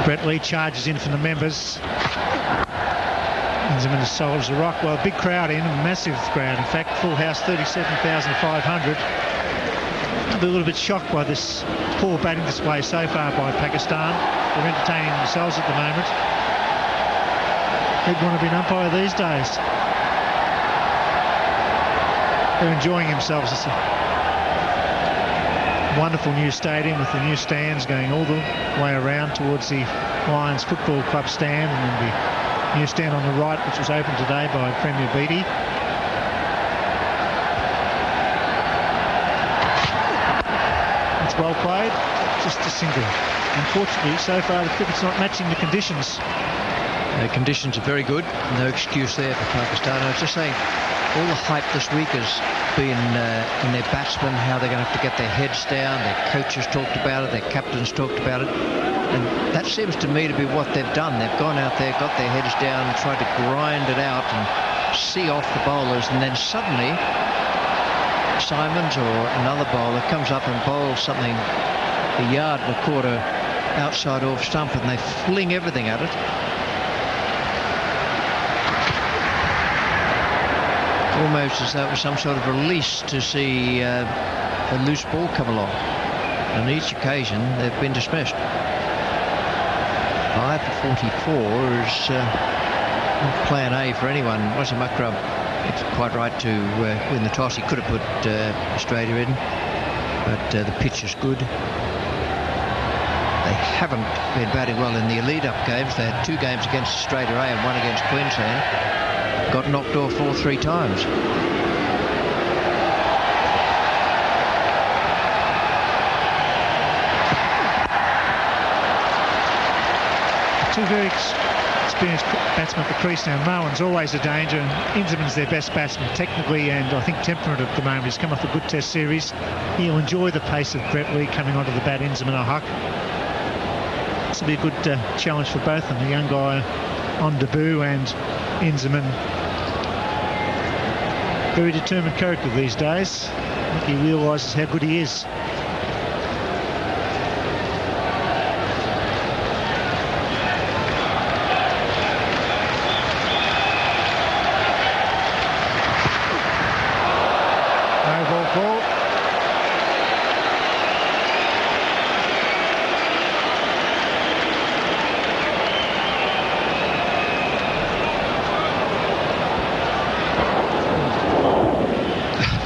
Brett Lee charges in from the members. Inzamam as solid as a rock. Well, a big crowd in, a massive crowd. In fact, full house, 37,500. I'll be a little bit shocked by this poor batting display so far by Pakistan. They're entertaining themselves at the moment. Who'd want to be an umpire these days? They're enjoying themselves. It's a wonderful new stadium with the new stands going all the way around towards the Lions Football Club stand, and then the new stand on the right, which was opened today by Premier Beattie. It's well played, just a single. Unfortunately, so far the cricket's not matching the conditions. The conditions are very good. No excuse there for Pakistan. I was just saying, all the hype this week has been in their batsmen, how they're going to have to get their heads down. Their coaches talked about it, their captains talked about it. And that seems to me to be what they've done. They've gone out there, got their heads down, tried to grind it out and see off the bowlers. And then suddenly, Simons or another bowler comes up and bowls something a yard and a quarter outside off stump, and they fling everything at it. Almost as though it was some sort of release to see a loose ball come along. On each occasion, they've been dismissed. 5 for 44 is plan A for anyone. Wasim Akram, it's quite right to win the toss. He could have put Australia in, but the pitch is good. They haven't been batting well in the lead-up games. They had 2 games against Australia A and 1 against Queensland. Got knocked off all 3 times. Two very experienced batsmen for crease now. Marwan's always a danger, and Inzamam's their best batsman technically and I think temperament at the moment. He's come off a good test series. He'll enjoy the pace of Brett Lee coming onto the bat. Inzamam a huck. This will be a good challenge for both of them. The young guy on debut and Inzamam, very determined character these days. I think he realises how good he is. No ball call.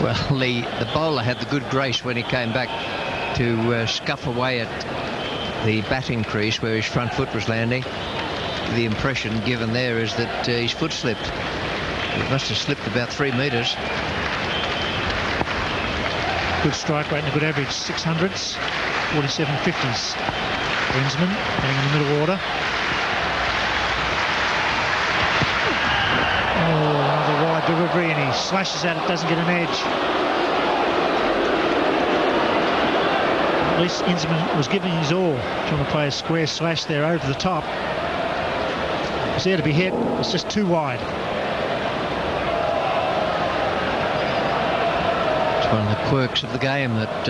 Well, the bowler had the good grace when he came back to scuff away at the batting crease where his front foot was landing. The impression given there is that his foot slipped. It must have slipped about 3 metres. Good strike rate and a good average. 600s, 47 50s. Inzamam getting in the middle order. Oh, another wide delivery, and he slashes at it, doesn't get an edge. At least Inzamam was giving his all, trying to play a square slash there over the top. It was there to be hit, it's just too wide. It's one of the quirks of the game that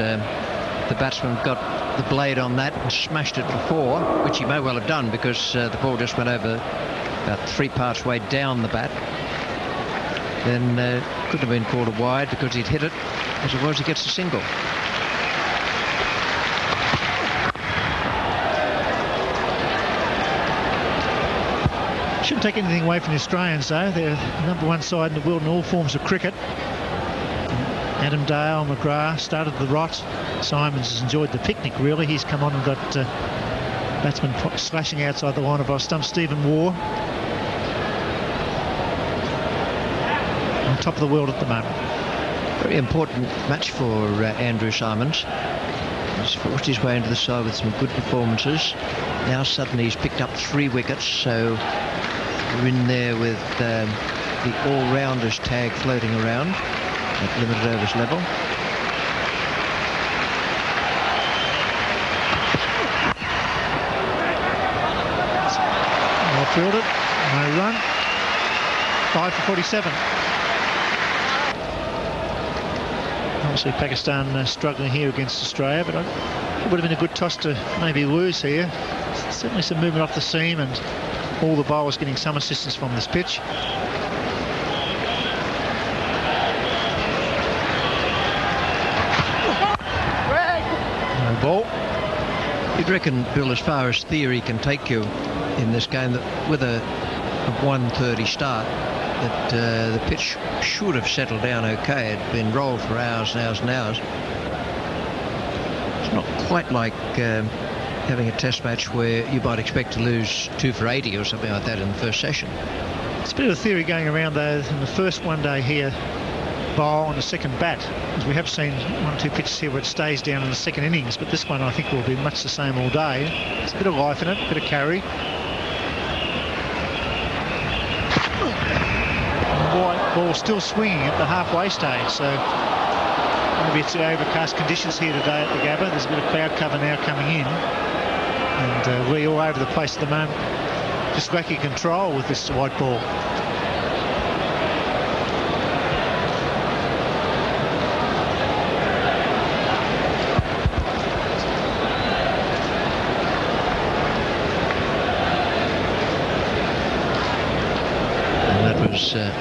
the batsman got the blade on that and smashed it for 4, which he may well have done because the ball just went over about 3 parts way down the bat. Then couldn't have been called a wide because he'd hit it. As it was, he gets a single. Shouldn't take anything away from the Australians though. They're the #1 side in the world in all forms of cricket. Adam Dale, McGrath started the rot. Simons has enjoyed the picnic really. He's come on and got batsmen slashing outside the line of our stump. Stephen Waugh on top of the world at the moment. Very important match for Andrew Simons. He's forced his way into the side with some good performances. Now suddenly he's picked up 3 wickets, so we're in there with the all-rounders tag floating around at limited overs level. Well fielded, no run. 5 for 47. Obviously Pakistan struggling here against Australia, but it would have been a good toss to maybe lose here. certainly some movement off the seam, and all the bowlers getting some assistance from this pitch. No ball. You'd reckon, Bill, as far as theory can take you in this game, that with a 1:30 start, that the pitch should have settled down okay. It'd been rolled for hours and hours and hours. It's not quite like having a test match where you might expect to lose 2 for 80 or something like that in the first session. It's a bit of a theory going around though in the first one day here, bowl on the second bat, as we have seen 1 or 2 pitches here where it stays down in the second innings, but this one I think will be much the same all day. There's a bit of life in it, a bit of carry. Ball still swinging at the halfway stage, so maybe it's overcast conditions here today at the Gabba. There's a bit of cloud cover now coming in, and we're all over the place at the moment, just lacking control with this white ball.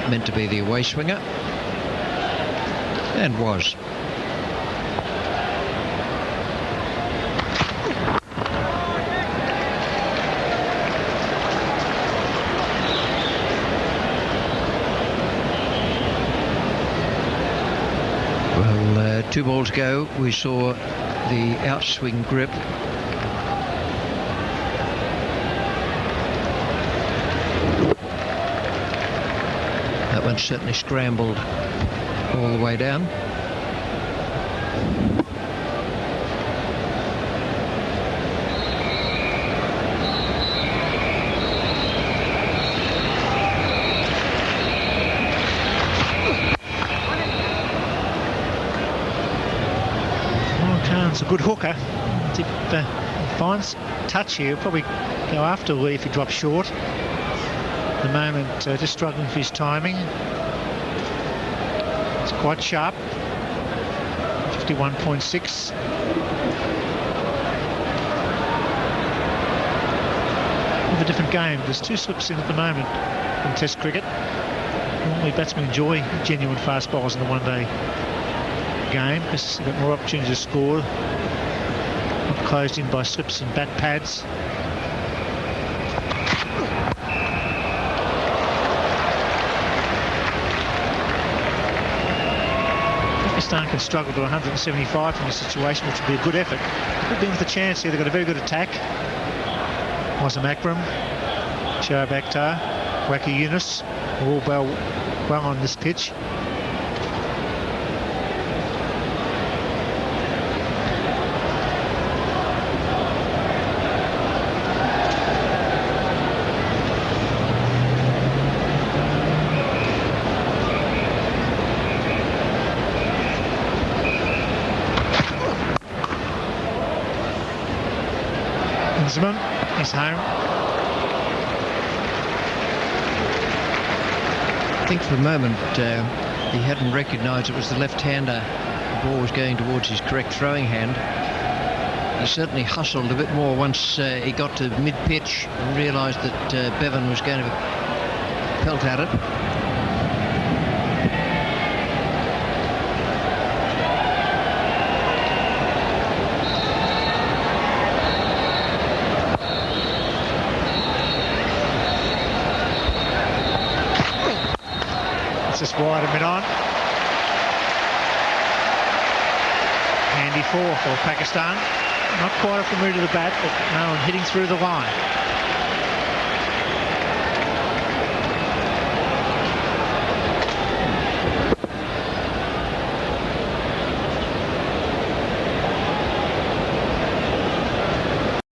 Meant to be the away swinger, and was. Well, 2 balls ago we saw the outswing grip. That one certainly scrambled all the way down. Khan's a good hooker. If he finds touch here, he'll probably go after Lee if he drops short. At the moment, just struggling for his timing. It's quite sharp. 51.6. Of a different game. There's 2 slips in at the moment in Test cricket. Normally batsmen enjoy genuine fast bowlers in the one-day game because they've got more opportunity to score. Not closed in by slips and bat pads. Pakistan can struggle to 175 from this situation, which would be a good effort. Could be with a chance here. They've got a very good attack. Inzamam, Akram, Shoaib Akhtar, Waqar Younis, all well on this pitch. Inzamam is home. I think for a moment he hadn't recognised it was the left-hander. The ball was going towards his correct throwing hand. He certainly hustled a bit more once he got to mid-pitch and realised that Bevan was going to pelt at it. Just wide and mid-on. Handy 4 for Pakistan. Not quite off the move to the bat, but no one hitting through the line.